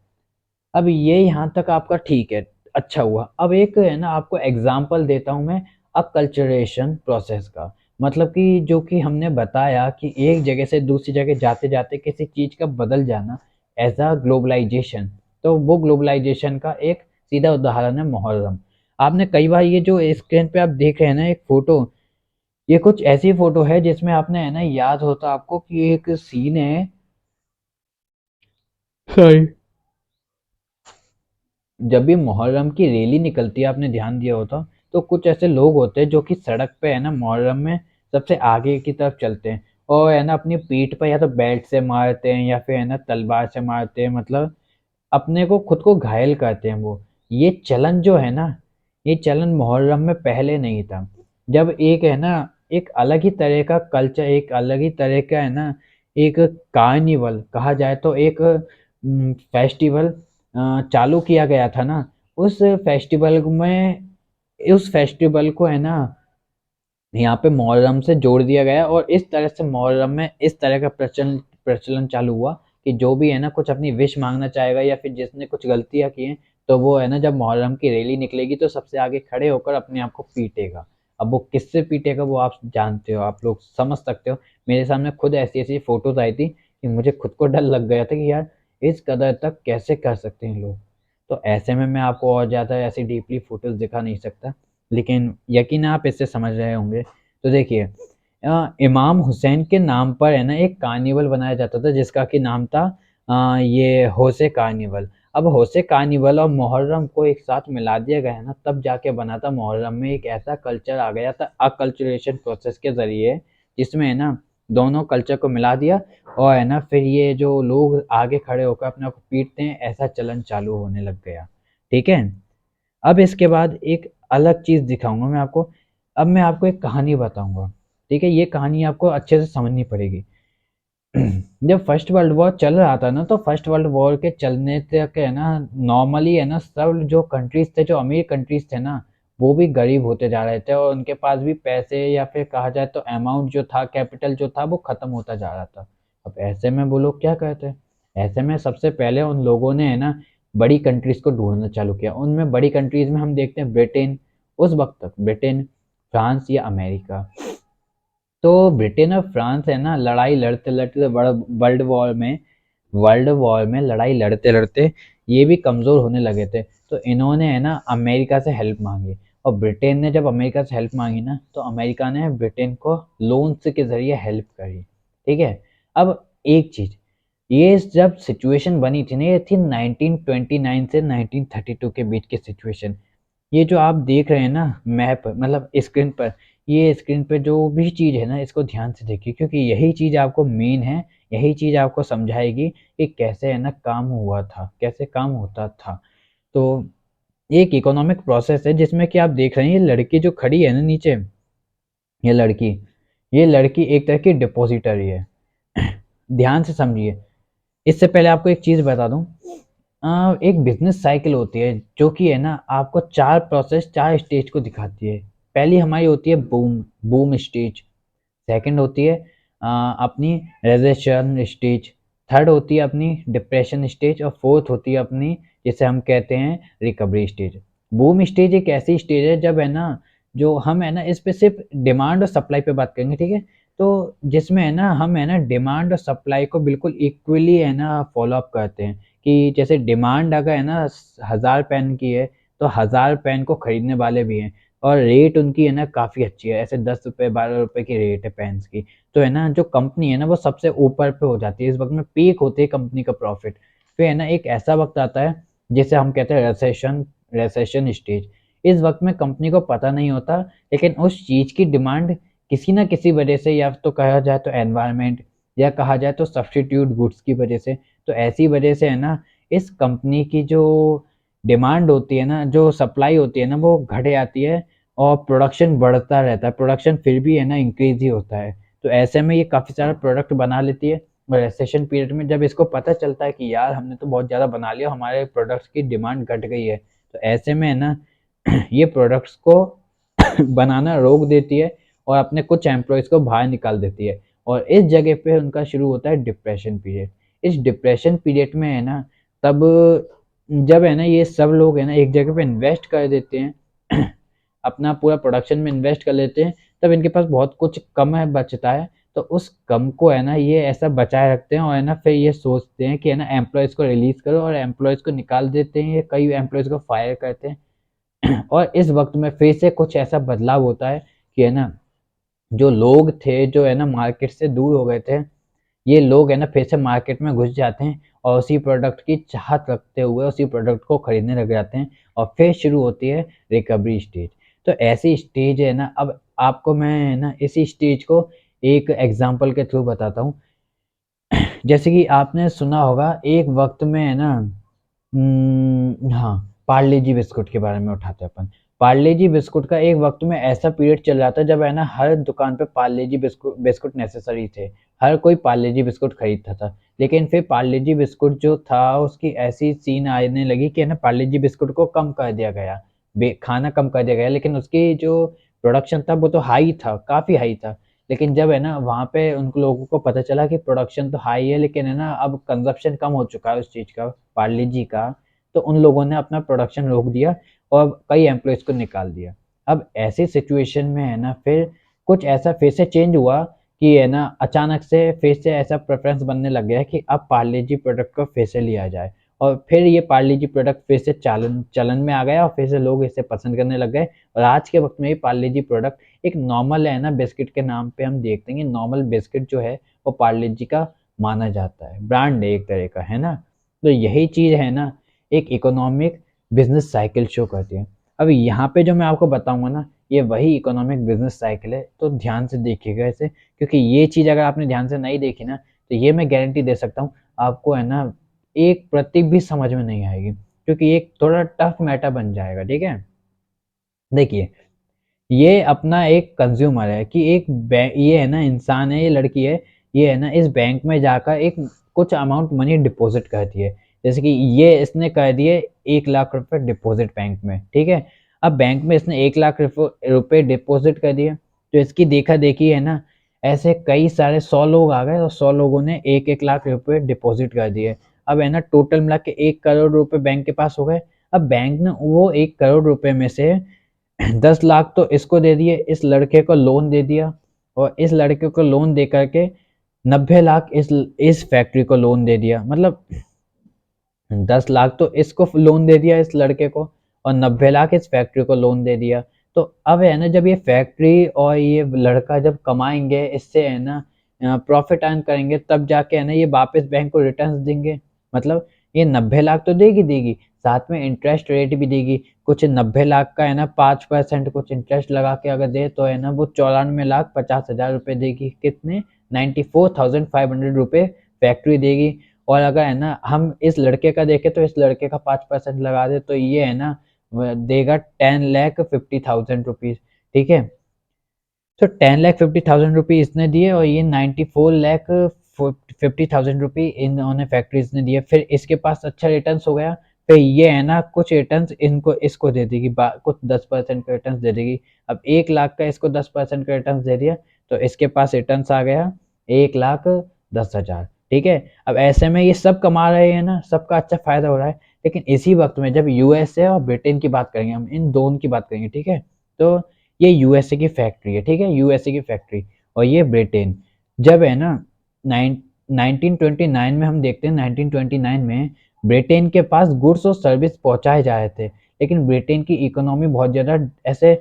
अब ये यहाँ तक आपका ठीक है, अच्छा हुआ। अब एक है ना आपको एग्जाम्पल देता हूँ मैं अकल्चरेशन प्रोसेस का। मतलब कि जो कि हमने बताया कि एक जगह से दूसरी जगह जाते जाते किसी चीज़ का बदल जाना, एज अ ग्लोबलाइजेशन। तो वो ग्लोबलाइजेशन का एक सीधा उदाहरण है मुहर्रम। आपने कई बार ये जो स्क्रीन पे आप देख रहे हैं ना एक फोटो, ये कुछ ऐसी फोटो है जिसमें आपने है ना याद होता आपको कि एक सीन है, सॉरी, जब भी मुहर्रम की रैली निकलती है, आपने ध्यान दिया होता, तो कुछ ऐसे लोग होते हैं जो कि सड़क पे है ना मुहर्रम में सबसे आगे की तरफ चलते हैं, और है ना अपनी पीठ पर या तो बेल्ट से मारते हैं, या फिर है ना तलवार से मारते हैं, मतलब अपने को खुद को घायल करते हैं वो। ये चलन जो है ना, ये चलन मुहर्रम में पहले नहीं था। जब एक है ना एक अलग ही तरह का कल्चर, एक अलग ही तरह का है ना एक कार्निवल कहा जाए तो एक फेस्टिवल चालू किया गया था ना, उस फेस्टिवल में उस फेस्टिवल को है ना यहाँ पे मुहर्रम से जोड़ दिया गया, और इस तरह से मुहर्रम में इस तरह का प्रचलन चालू हुआ कि जो भी है ना कुछ अपनी विश मांगना चाहेगा, या फिर जिसने कुछ गलतियां की हैं, तो वो है ना जब मुहर्रम की रैली निकलेगी तो सबसे आगे खड़े होकर अपने आप को पीटेगा। अब वो किससे पीटेगा वो आप जानते हो, आप लोग समझ सकते हो। मेरे सामने खुद ऐसी-ऐसी फ़ोटोज़ आई थी कि मुझे खुद को डर लग गया था कि यार इस कदर तक कैसे कर सकते हैं लोग। तो ऐसे में मैं आपको और ज़्यादा ऐसी डीपली फ़ोटोज़ दिखा नहीं सकता, लेकिन यकीनन आप इससे समझ रहे होंगे। तो देखिए इमाम हुसैन के नाम पर है ना एक कार्निवल बनाया जाता था जिसका कि नाम था ये होसे कार्निवल। अब होसे कार्निवल और मुहर्रम को एक साथ मिला दिया गया ना तब जाके बना था मुहर्रम में एक ऐसा कल्चर आ गया था अकल्चरेशन प्रोसेस के ज़रिए जिसमें है ना दोनों कल्चर को मिला दिया और है ना फिर ये जो लोग आगे खड़े होकर अपने आप को पीटते हैं ऐसा चलन चालू होने लग गया। ठीक है? अब इसके बाद एक अलग चीज़ दिखाऊँगा मैं आपको। अब मैं आपको एक कहानी बताऊँगा, ठीक है? ये कहानी आपको अच्छे से समझनी पड़ेगी। जब फर्स्ट वर्ल्ड वॉर चल रहा था ना, तो फर्स्ट वर्ल्ड वॉर के चलने तक है ना, नॉर्मली है ना, सब जो कंट्रीज़ थे, जो अमीर कंट्रीज़ थे ना, वो भी गरीब होते जा रहे थे और उनके पास भी पैसे या फिर कहा जाए तो अमाउंट जो था, कैपिटल जो था, वो खत्म होता जा रहा था। अब ऐसे में वो लोग क्या करते? ऐसे में सबसे पहले उन लोगों ने है ना, बड़ी कंट्रीज़ को ढूँढना चालू किया। उनमें बड़ी कंट्रीज़ में हम देखते हैं ब्रिटेन, उस वक़्त तक ब्रिटेन, फ्रांस या अमेरिका। तो ब्रिटेन और फ्रांस है ना लड़ाई लड़ते-लड़ते वर्ल्ड वॉर में लड़ाई लड़ते-लड़ते ये भी कमज़ोर होने लगे थे। तो इन्होंने है ना अमेरिका से हेल्प माँगी और ब्रिटेन ने जब अमेरिका से हेल्प माँगी ना तो अमेरिका ने ब्रिटेन को लोन्स के ज़रिए हेल्प करी। ठीक है? अब एक चीज़, ये जब सिचुएशन बनी थी ना ये थी 1929 से 1932 के बीच की सिचुएशन। ये जो आप देख रहे हैं ना मैप मतलब स्क्रीन पर, ये स्क्रीन पे जो भी चीज़ है ना इसको ध्यान से देखिए क्योंकि यही चीज़ आपको मेन है, यही चीज़ आपको समझाएगी कि कैसे है ना काम हुआ था, कैसे काम होता था। तो एक इकोनॉमिक प्रोसेस है जिसमें कि आप देख रहे हैं ये लड़की जो खड़ी है ना नीचे, ये लड़की, ये लड़की एक तरह की डिपॉज़िटरी है। ध्यान से समझिए। इससे पहले आपको एक चीज़ बता दूँ एक बिज़नेस साइकिल होती है जो कि है ना आपको 4 प्रोसेस 4 स्टेज को दिखाती है। पहली हमारी होती है बूम बूम स्टेज, सेकंड होती है अपनी रिसेशन स्टेज, थर्ड होती है अपनी डिप्रेशन स्टेज और फोर्थ होती है अपनी जिसे हम कहते हैं रिकवरी स्टेज। बूम स्टेज एक ऐसी स्टेज है जब है ना जो हम है ना इस पे सिर्फ़ डिमांड और सप्लाई पे बात करेंगे, ठीक है? तो जिसमें है ना हम है ना डिमांड और सप्लाई को बिल्कुल इक्वली है ना फ़ॉलो अप करते हैं कि जैसे डिमांड अगर है ना 1000 पेन की है, तो 1000 पेन को खरीदने वाले भी हैं। और रेट उनकी है ना काफ़ी अच्छी है, ऐसे ₹10 ₹12 की रेट है पेन्स की। तो है ना जो कंपनी है ना वो सबसे ऊपर पे हो जाती है, इस वक़्त में पीक होती है कंपनी का प्रॉफ़िट। फिर है ना एक ऐसा वक़्त आता है जिसे हम कहते हैं रिसेशन स्टेज। इस वक़्त में कंपनी को पता नहीं होता लेकिन उस चीज़ की डिमांड किसी न किसी वजह से या तो कहा जाए तो एनवायरनमेंट या कहा जाए तो सब्स्टिट्यूट गुड्स की वजह से, तो ऐसी वजह से है ना इस कंपनी की जो डिमांड होती है ना, जो सप्लाई होती है ना वो घट जाती है और प्रोडक्शन बढ़ता रहता है, प्रोडक्शन फिर भी है ना इंक्रीज़ ही होता है। तो ऐसे में ये काफ़ी सारा प्रोडक्ट बना लेती है और रिसेशन पीरियड में जब इसको पता चलता है कि यार हमने तो बहुत ज़्यादा बना लिया, हमारे प्रोडक्ट्स की डिमांड घट गई है। तो ऐसे में है ना ये प्रोडक्ट्स को बनाना रोक देती है और अपने कुछ एम्प्लॉइज़ को बाहर निकाल देती है और इस जगह पे उनका शुरू होता है डिप्रेशन पीरियड। इस डिप्रेशन पीरियड में है ना तब जब है ना ये सब लोग है ना एक जगह पे इन्वेस्ट कर देते हैं अपना पूरा प्रोडक्शन में इन्वेस्ट कर लेते हैं, तब इनके पास बहुत कुछ कम है बचता है, तो उस कम को है ना ये ऐसा बचाए रखते हैं और है ना फिर ये सोचते हैं कि है ना एम्प्लॉइज़ को रिलीज़ करो और एम्प्लॉइज़ को निकाल देते हैं, ये कई एम्प्लॉइज़ को फायर करते हैं और इस वक़्त में फिर से कुछ ऐसा बदलाव होता है कि है ना, जो लोग थे, जो है ना मार्केट से दूर हो गए थे, ये लोग है ना फिर से मार्केट में घुस जाते हैं और उसी प्रोडक्ट की चाहत रखते हुए उसी प्रोडक्ट को खरीदने लग जाते हैं और फिर शुरू होती है रिकवरी स्टेज। तो ऐसी स्टेज है ना अब आपको मैं है ना इसी स्टेज को एक एग्ज़ाम्पल के थ्रू बताता हूँ। जैसे कि आपने सुना होगा एक वक़्त में है ना हाँ, पार्ले जी बिस्कुट के बारे में उठाते हैं अपन। पार्ले जी बिस्कुट का एक वक़्त में ऐसा पीरियड चल रहा था जब है ना हर दुकान पे पार्ले जी बिस्कुट नेसेसरी थे। हर कोई पार्ले जी बिस्कुट खरीदता था। लेकिन फिर पार्ले जी बिस्कुट जो था उसकी ऐसी सीन आने लगी कि है ना पार्ले जी बिस्कुट को कम कर दिया गया। बे खाना कम कर दिया गया लेकिन उसकी जो प्रोडक्शन था वो तो हाई था, काफ़ी हाई था। लेकिन जब है ना वहाँ पे उन लोगों को पता चला कि प्रोडक्शन तो हाई है लेकिन है ना अब कंज़म्पशन कम हो चुका है उस चीज़ का, पार्ले जी का, तो उन लोगों ने अपना प्रोडक्शन रोक दिया और कई एम्प्लॉइज़ को निकाल दिया। अब ऐसी सिचुएशन में है ना फिर कुछ ऐसा फिर से चेंज हुआ कि है ना अचानक से फिर से ऐसा प्रेफ़रेंस बनने लग गया कि अब पार्ले जी प्रोडक्ट को फिर से लिया जाए और फिर ये पार्ले जी प्रोडक्ट फिर से चलन में आ गया और फिर से लोग इसे पसंद करने लग गए और आज के वक़्त में ये पार्ले जी प्रोडक्ट एक नॉर्मल है ना बिस्किट के नाम पे हम देखते हैं कि नॉर्मल बिस्किट जो है वो पार्ले जी का माना जाता है, ब्रांड है एक तरह का, है ना? तो यही चीज़ है ना एक इकोनॉमिक बिज़नेस साइकिल शो करती है। अब यहाँ पे जो मैं आपको बताऊँगा ना, ये वही इकोनॉमिक बिज़नेस साइकिल है, तो ध्यान से देखिएगा इसे क्योंकि ये चीज़ अगर आपने ध्यान से नहीं देखी ना, तो ये मैं गारंटी दे सकता हूँ, आपको है ना एक प्रति भी समझ में नहीं आएगी क्योंकि ये एक थोड़ा टफ मैटर बन जाएगा, ठीक है? देखिए, ये अपना एक कंज़्यूमर है कि एक बै ये है ना इंसान है, ये लड़की है, ये है ना इस बैंक में जाकर एक कुछ अमाउंट मनी डिपॉज़िट करती है। जैसे कि ये इसने कर दिए 1 लाख रुपए डिपॉज़िट बैंक में, ठीक है? अब बैंक में इसने 1 लाख रुपए डिपॉज़िट कर दिए, तो इसकी देखा-देखी है ना, ऐसे कई सारे 100 लोग आ गए और 100 लोगों ने 1-1 लाख रुपए डिपॉज़िट कर दिए। अब है ना टोटल मिला के 1 करोड़ रुपए बैंक के पास हो गए। अब बैंक ने वो 1 करोड़ रुपए में से 10 लाख तो इसको दे दिए, इस लड़के को लोन दे दिया और इस लड़के को लोन दे कर के 90 लाख इस फैक्ट्री को लोन दे दिया। मतलब 10 लाख तो इसको लोन दे दिया इस लड़के को और 90 लाख इस फैक्ट्री को लोन दे दिया। तो अब है ना जब ये फैक्ट्री और ये लड़का जब कमाएँगे इससे है ना प्रॉफ़िट अर्न करेंगे तब जाके है ना ये वापस बैंक को रिटर्न्स देंगे। मतलब ये 90 लाख तो देगी देगी, साथ में इंटरेस्ट रेट भी देगी। कुछ 90 लाख का है ना 5% कुछ इंटरेस्ट लगा के अगर दे तो है ना वो 94,50,000 रुपए देगी। कितने? 94,500 रुपए फैक्ट्री देगी। और अगर है ना हम इस लड़के का देखें तो इस लड़के का 5% लगा दें तो ये है ना देगा 10,50,000 रुपीज़, ठीक है? तो 10,50,000 रुपए इसने दिए और ये 94,50,000 रुपए इन्होंने फैक्ट्रीज ने दिए। फिर इसके पास अच्छा रिटर्न्स हो गया, फिर ये है ना कुछ रिटर्न्स इनको इसको दे देगी, कुछ 10% का रिटर्न्स दे देगी। अब 1 लाख का इसको 10% का रिटर्न्स दे दिया तो इसके पास रिटर्न्स आ गया 1,10,000, ठीक है? अब ऐसे में ये सब कमा रहे हैं ना, सबका अच्छा फायदा हो रहा है। लेकिन इसी वक्त में जब यूएसए और ब्रिटेन की बात करेंगे, हम इन दोनों की बात करेंगे, ठीक है? तो ये यूएसए की फैक्ट्री है, ठीक है? यूएसए की फैक्ट्री और ये ब्रिटेन। जब है ना नाइन 1929 में हम देखते हैं 1929 में ब्रिटेन के पास गुड्स और सर्विस पहुँचाए जा रहे थे। लेकिन ब्रिटेन की इकोनॉमी बहुत ज़्यादा ऐसे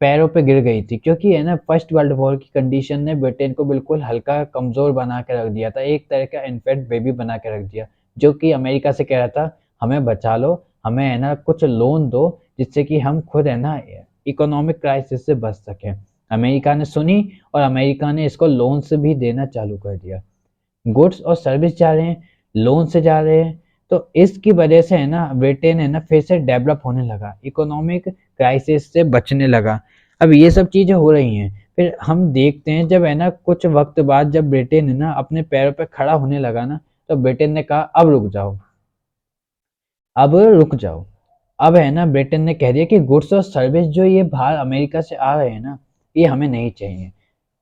पैरों पे गिर गई थी क्योंकि है ना फर्स्ट वर्ल्ड वॉर की कंडीशन ने ब्रिटेन को बिल्कुल हल्का कमज़ोर बना के रख दिया था। एक तरह का इन्फेंट बेबी बना के रख दिया, जो कि अमेरिका से कह रहा था, "हमें बचा लो, हमें है ना कुछ लोन दो जिससे कि हम खुद है ना इकोनॉमिक क्राइसिस से बच सकें।" अमेरिका ने सुनी और अमेरिका ने इसको लोन्स भी देना चालू कर दिया। गुड्स और सर्विस जा रहे हैं, लोन से जा रहे हैं, तो इसकी वजह से है ना ब्रिटेन है ना फिर से डेवलप होने लगा, इकोनॉमिक क्राइसिस से बचने लगा। अब ये सब चीज़ें हो रही हैं, फिर हम देखते हैं जब है ना कुछ वक़्त बाद जब ब्रिटेन है ना अपने पैरों पे खड़ा होने लगा ना, तो ब्रिटेन ने कहा अब रुक जाओ, अब रुक जाओ। अब है ना ब्रिटेन ने कह दिया कि गुड्स और सर्विस जो ये बाहर अमेरिका से आ रहे हैं ना, ये हमें नहीं चाहिए।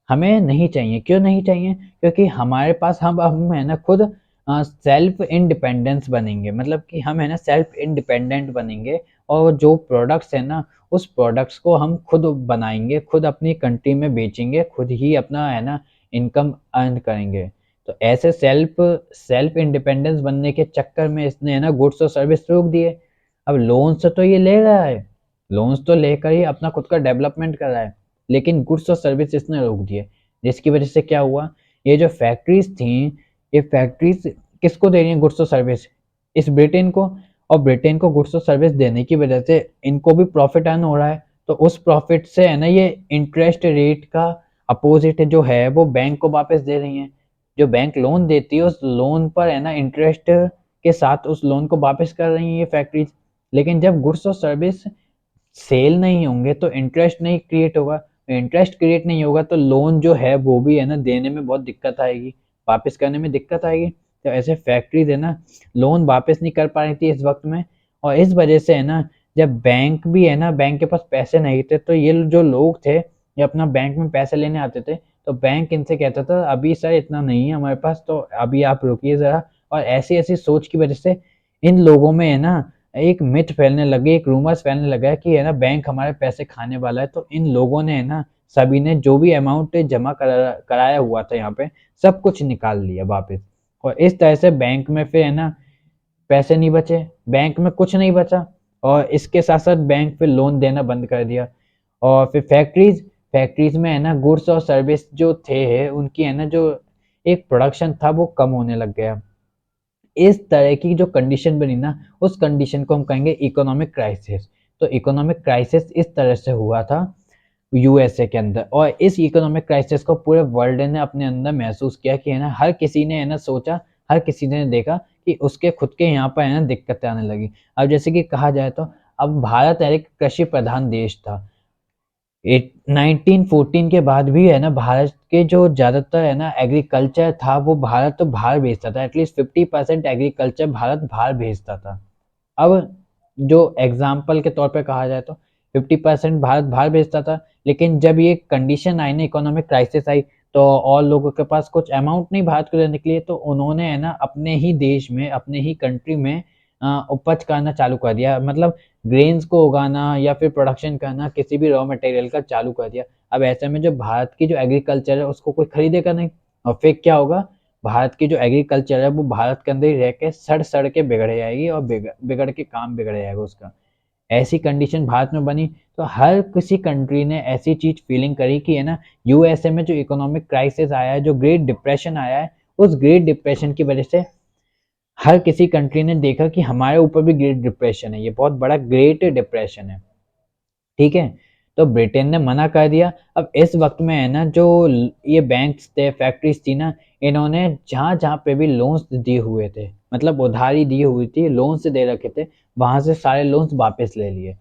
हमें नहीं चाहिए, क्यों नहीं चाहिए? क्योंकि हमारे पास हम है ना खुद सेल्फ इंडिपेंडेंस बनेंगे, मतलब कि हम है ना सेल्फ इंडिपेंडेंट बनेंगे और जो प्रोडक्ट्स है ना, उस प्रोडक्ट्स को हम खुद बनाएँगे, खुद अपनी कंट्री में बेचेंगे, खुद ही अपना है ना इनकम अर्न करेंगे। तो ऐसे सेल्फ सेल्फ इंडिपेंडेंस बनने के चक्कर में इसने है ना गुड्स और सर्विस रोक दिए। अब लोन्स तो ये ले रहा है, लोन्स तो लेकर ही अपना खुद का डेवलपमेंट कर रहा है। लेकिन गुड्स और सर्विस इसने रोक दिए, जिसकी वजह से क्या हुआ, ये जो फैक्ट्रीज़ थीं, ये फैक्ट्रीज़ किसको दे रही हैं गुड्स और सर्विस? इस ब्रिटेन को, और ब्रिटेन को गुड्स और सर्विस देने की वजह से इनको भी प्रॉफ़िट अर्न हो रहा है, तो उस प्रॉफ़िट से है ना ये इंटरेस्ट रेट का अपोज़िट जो है वो बैंक को वापस दे रही हैं। जो बैंक लोन देती है उस लोन पर है ना इंटरेस्ट के साथ उस लोन को वापस कर रही हैं ये फैक्ट्रीज़। लेकिन जब गुड्स और सर्विस सेल नहीं होंगे तो इंटरेस्ट नहीं क्रिएट होगा, इंटरेस्ट क्रिएट नहीं होगा तो लोन जो है वो भी है ना देने में बहुत दिक्कत आएगी, वापस करने में दिक्कत आएगी। तो ऐसे फैक्ट्रीज़ है ना लोन वापस नहीं कर पा रही थी इस वक़्त में और इस वजह से है ना जब बैंक भी है ना बैंक के पास पैसे नहीं थे तो ये जो लोग थे ये अपना बैंक में पैसे लेने आते थे तो बैंक इनसे कहता था अभी सर इतना नहीं है हमारे पास तो अभी आप रुकिए ज़रा और ऐसी-ऐसी सोच की वजह से इन लोगों में है ना एक मिथ फैलने लगी, एक रूमर्स फैलने लगा है कि है ना बैंक हमारे पैसे खाने वाला है। तो इन लोगों ने है ना, सभी ने जो भी अमाउंट जमा कराया हुआ था यहाँ पे, सब कुछ निकाल लिया वापस। और इस तरह से बैंक में फिर है ना पैसे नहीं बचे, बैंक में कुछ नहीं बचा। और इसके साथ साथ बैंक फिर लोन देना बंद कर दिया। और फिर फैक्ट्रीज में है ना गुड्स और सर्विस जो थे उनकी है ना जो एक प्रोडक्शन था वो कम होने लग गया। इस तरह की जो कंडीशन बनी ना, उस कंडीशन को हम कहेंगे इकोनॉमिक क्राइसिस। तो इकोनॉमिक क्राइसिस इस तरह से हुआ था यूएसए के अंदर। और इस इकोनॉमिक क्राइसिस को पूरे वर्ल्ड ने अपने अंदर महसूस किया कि है ना, हर किसी ने है ना सोचा, हर किसी ने देखा कि उसके खुद के यहाँ पर है ना दिक्कतें आने लगी। अब जैसे कि कहा जाए तो अब भारत एक कृषि प्रधान देश था। 1914 के बाद भी है ना भारत के जो ज्यादातर है ना एग्रीकल्चर था वो भारत तो बाहर भेजता था। एटलीस्ट 50% एग्रीकल्चर भारत बाहर भेजता था। अब जो एग्जाम्पल के तौर पे कहा जाए तो 50% भारत बाहर भेजता था। लेकिन जब ये कंडीशन आई ना, इकोनॉमिक क्राइसिस आई, तो और लोगों के पास कुछ अमाउंट नहीं भारत को देने के लिए, तो उन्होंने है ना अपने ही देश में, अपने ही कंट्री में उपज करना चालू कर दिया। मतलब ग्रेन्स को उगाना या फिर प्रोडक्शन करना किसी भी रॉ मटेरियल का चालू कर दिया। अब ऐसे में जो भारत की जो एग्रीकल्चर है उसको कोई खरीदेगा नहीं। और फिर क्या होगा, भारत की जो एग्रीकल्चर है वो भारत के अंदर ही रह के सड़ सड़ के बिगड़ जाएगी, और बिगड़ के काम बिगड़ जाएगा उसका। ऐसी कंडीशन भारत में बनी। तो हर किसी कंट्री ने ऐसी चीज फीलिंग करी कि है ना, यूएसए में जो इकोनॉमिक क्राइसिस आया है, जो ग्रेट डिप्रेशन आया है, उस ग्रेट डिप्रेशन की वजह से हर किसी कंट्री ने देखा कि हमारे ऊपर भी ग्रेट डिप्रेशन है, ये बहुत बड़ा ग्रेट डिप्रेशन है। ठीक है, तो ब्रिटेन ने मना कर दिया। अब इस वक्त में है ना जो ये बैंक्स थे, फैक्ट्रीज थी ना, इन्होंने जहां जहां पे भी लोन्स दिए हुए थे, मतलब उधारी दी हुई थी, लोन्स दे रखे थे, वहां से सारे लोन्स वापस ले लिए।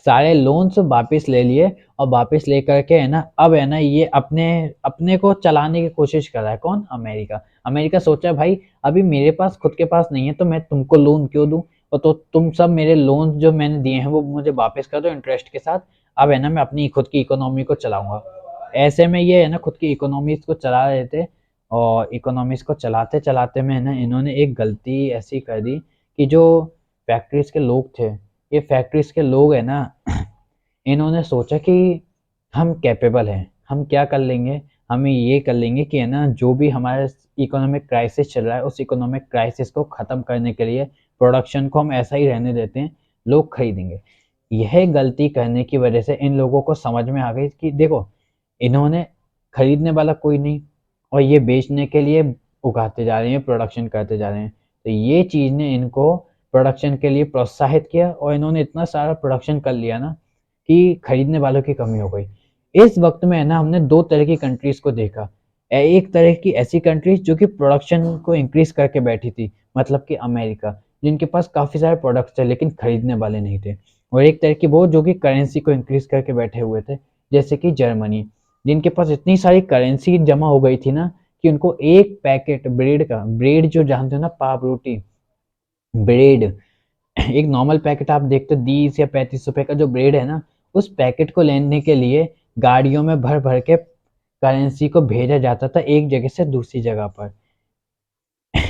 सारे लोन्स वापस ले लिए। और वापस लेकर के है ना, अब है ना ये अपने अपने को चलाने की कोशिश कर रहा है। कौन? अमेरिका। अमेरिका सोचा भाई अभी मेरे पास खुद के पास नहीं है तो मैं तुमको लोन क्यों दूं, और तो तुम सब मेरे लोन जो मैंने दिए हैं वो मुझे वापस कर दो इंटरेस्ट के साथ। अब है ना मैं अपनी खुद की इकोनॉमी को चलाऊंगा। ऐसे में ये है ना खुद की इकोनॉमीज को चला रहे थे। और इकोनॉमीज को चलाते चलाते में है ना इन्होंने एक गलती ऐसी कर दी कि जो फैक्ट्रीज के लोग थे, ये फैक्ट्रीज के लोग है ना इन्होंने सोचा कि हम कैपेबल हैं, हम क्या कर लेंगे, हम ये कर लेंगे कि है ना जो भी हमारे इकोनॉमिक क्राइसिस चल रहा है उस इकोनॉमिक क्राइसिस को ख़त्म करने के लिए प्रोडक्शन को हम ऐसा ही रहने देते हैं, लोग खरीदेंगे। यह गलती करने की वजह से इन लोगों को समझ में आ गई कि देखो, इन्होंने खरीदने वाला कोई नहीं, और ये बेचने के लिए उगाते जा रहे हैं, प्रोडक्शन करते जा रहे हैं। तो ये चीज़ ने इनको प्रोडक्शन के लिए प्रोत्साहित किया, और इन्होंने इतना सारा प्रोडक्शन कर लिया ना कि खरीदने वालों की कमी हो गई। इस वक्त में है ना हमने दो तरह की कंट्रीज को देखा। एक तरह की ऐसी कंट्रीज जो कि प्रोडक्शन को इंक्रीज करके बैठी थी, मतलब कि अमेरिका, जिनके पास काफी सारे प्रोडक्ट्स थे लेकिन खरीदने वाले नहीं थे। और एक तरह की वो जो कि करेंसी को इंक्रीज करके बैठे हुए थे, जैसे कि जर्मनी, जिनके पास इतनी सारी करेंसी जमा हो गई थी ना कि उनको एक पैकेट ब्रेड का, ब्रेड जो जानते हो ना, पाव रोटी, ब्रेड, एक नॉर्मल पैकेट आप देखते हो 20 या 35 रुपए का जो ब्रेड है ना, उस पैकेट को लेने के लिए गाड़ियों में भर भर के करेंसी को भेजा जाता था एक जगह से दूसरी जगह पर।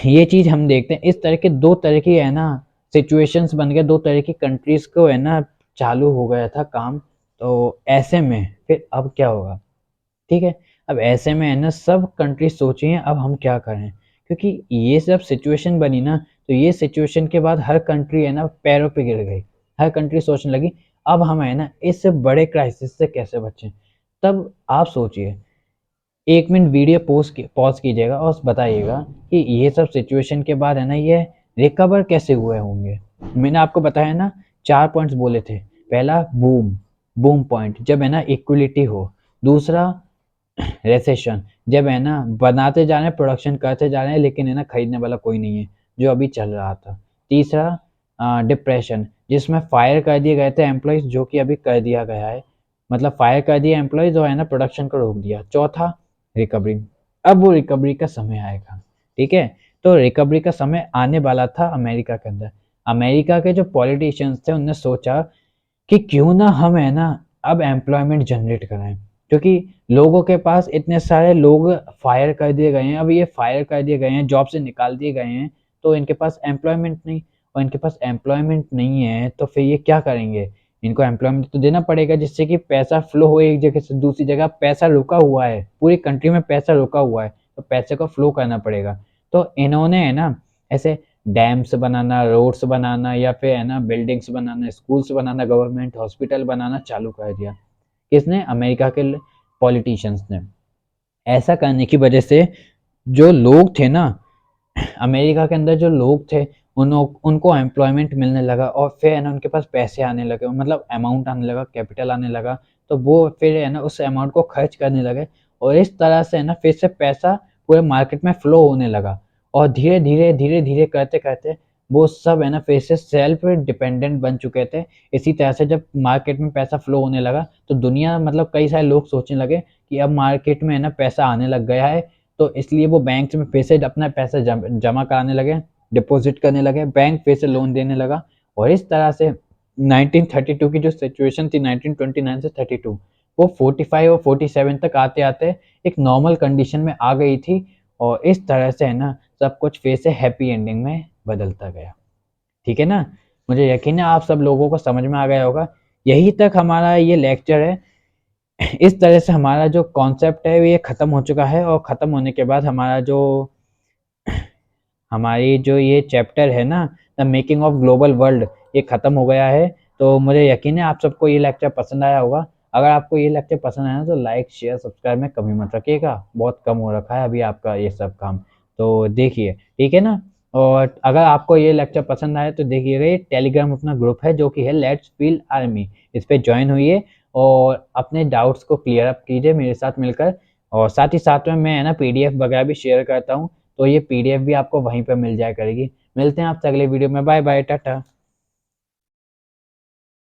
ये चीज हम देखते हैं। इस तरह के दो तरह की है ना सिचुएशंस बन गए, दो तरह की कंट्रीज को है ना चालू हो गया था काम। तो ऐसे में फिर अब क्या होगा? ठीक है, अब ऐसे में है ना सब कंट्री सोची हैं अब हम क्या करें, क्योंकि ये सब सिचुएशन बनी ना, तो ये सिचुएशन के बाद हर कंट्री है ना पैरों पे गिर गई। हर कंट्री सोचने लगी अब हम है ना इस बड़े क्राइसिस से कैसे बचें। तब आप सोचिए, 1 मिनट वीडियो पॉज कीजिएगा और बताइएगा कि ये सब सिचुएशन के बाद है ना ये रिकवर कैसे हुए होंगे। मैंने आपको बताया ना, 4 पॉइंट्स बोले थे। पहला बूम, बूम पॉइंट जब है ना इक्विलिटी हो। दूसरा रेसेशन, जब है ना बनाते जा रहे हैं, प्रोडक्शन करते जा रहे हैं, लेकिन है ना खरीदने वाला कोई नहीं है, जो अभी चल रहा था। तीसरा डिप्रेशन, जिसमें फायर कर दिए गए थे एम्प्लॉयज, जो कि अभी कर दिया गया है, मतलब फायर कर दिया एम्प्लॉयज और है ना प्रोडक्शन को रोक दिया। चौथा रिकवरी, अब वो रिकवरी का समय आएगा। ठीक है, तो रिकवरी का समय आने वाला था अमेरिका के अंदर। अमेरिका के जो पॉलिटिशियंस थे उनने सोचा कि क्यों ना हम है ना अब एम्प्लॉयमेंट जनरेट कराएं, क्योंकि लोगों के पास इतने सारे लोग फायर कर दिए गए हैं, अब ये फायर कर दिए गए हैं, जॉब से निकाल दिए गए हैं, तो इनके पास एम्प्लॉयमेंट नहीं। और इनके पास एम्प्लॉयमेंट नहीं है, तो फिर ये क्या करेंगे? इनको एम्प्लॉयमेंट तो देना पड़ेगा जिससे कि पैसा फ्लो हो एक जगह से दूसरी जगह। पैसा रुका हुआ है, पूरी कंट्री में पैसा रुका हुआ है, तो पैसे को फ्लो करना पड़ेगा। तो इन्होंने है ना ऐसे डैम्स बनाना, रोड्स बनाना या फिर है ना बिल्डिंग्स बनाना, स्कूल्स बनाना, गवर्नमेंट हॉस्पिटल बनाना चालू कर दिया। किसने? अमेरिका के पॉलिटिशियंस ने। ऐसा करने की वजह से जो लोग थे ना, अमेरिका के अंदर जो लोग थे, उनको एम्प्लॉयमेंट मिलने लगा और फिर है ना उनके पास पैसे आने लगे, मतलब अमाउंट आने लगा, कैपिटल आने लगा। तो वो फिर है ना उस अमाउंट को खर्च करने लगे और इस तरह से है ना फिर से पैसा पूरे मार्केट में फ्लो होने लगा। और धीरे धीरे धीरे धीरे करते करते वो सब है ना फिर से सेल्फ डिपेंडेंट बन चुके थे। इसी तरह से जब मार्केट में पैसा फ्लो होने लगा तो दुनिया, मतलब कई सारे लोग सोचने लगे कि अब मार्केट में है ना पैसा आने लग गया है, तो इसलिए वो बैंक में फिर से अपना पैसा जमा कराने लगे, डिपॉजिट करने लगे, बैंक फिर से लोन देने लगा। और इस तरह से 1932 की जो सिचुएशन थी, 1929 से 32, वो 45 और 47 तक आते आते एक नॉर्मल कंडीशन में आ गई थी। और इस तरह से है ना सब कुछ फिर से हैप्पी एंडिंग में बदलता गया। ठीक है ना? मुझे यकीन है आप सब लोगों को समझ में आ गया होगा। यही तक हमारा ये लेक्चर है। इस तरह से हमारा जो कॉन्सेप्ट है ये ख़त्म हो चुका है और ख़त्म होने के बाद हमारी जो ये चैप्टर है ना, the making of global world, ये ख़त्म हो गया है। तो मुझे यकीन है आप सबको ये लेक्चर पसंद आया होगा। अगर आपको ये लेक्चर पसंद आया ना तो लाइक शेयर सब्सक्राइब में कमी मत रखिएगा, बहुत कम हो रखा है अभी आपका ये सब काम। तो देखिए, ठीक है ना? और अगर आपको ये लेक्चर पसंद आए तो देखिएगा, ये टेलीग्राम अपना ग्रुप है जो कि है लेट्स फील आर्मी, इस पे ज्वाइन हुई और अपने डाउट्स को क्लियर अप कीजिए मेरे साथ मिलकर। और साथ ही साथ में मैं है ना पीडीएफ वगैरह भी शेयर करता हूँ, तो ये पीडीएफ भी आपको वहीं पर मिल जाया करेगी। मिलते हैं आपसे अगले वीडियो में। Bye bye, Tata.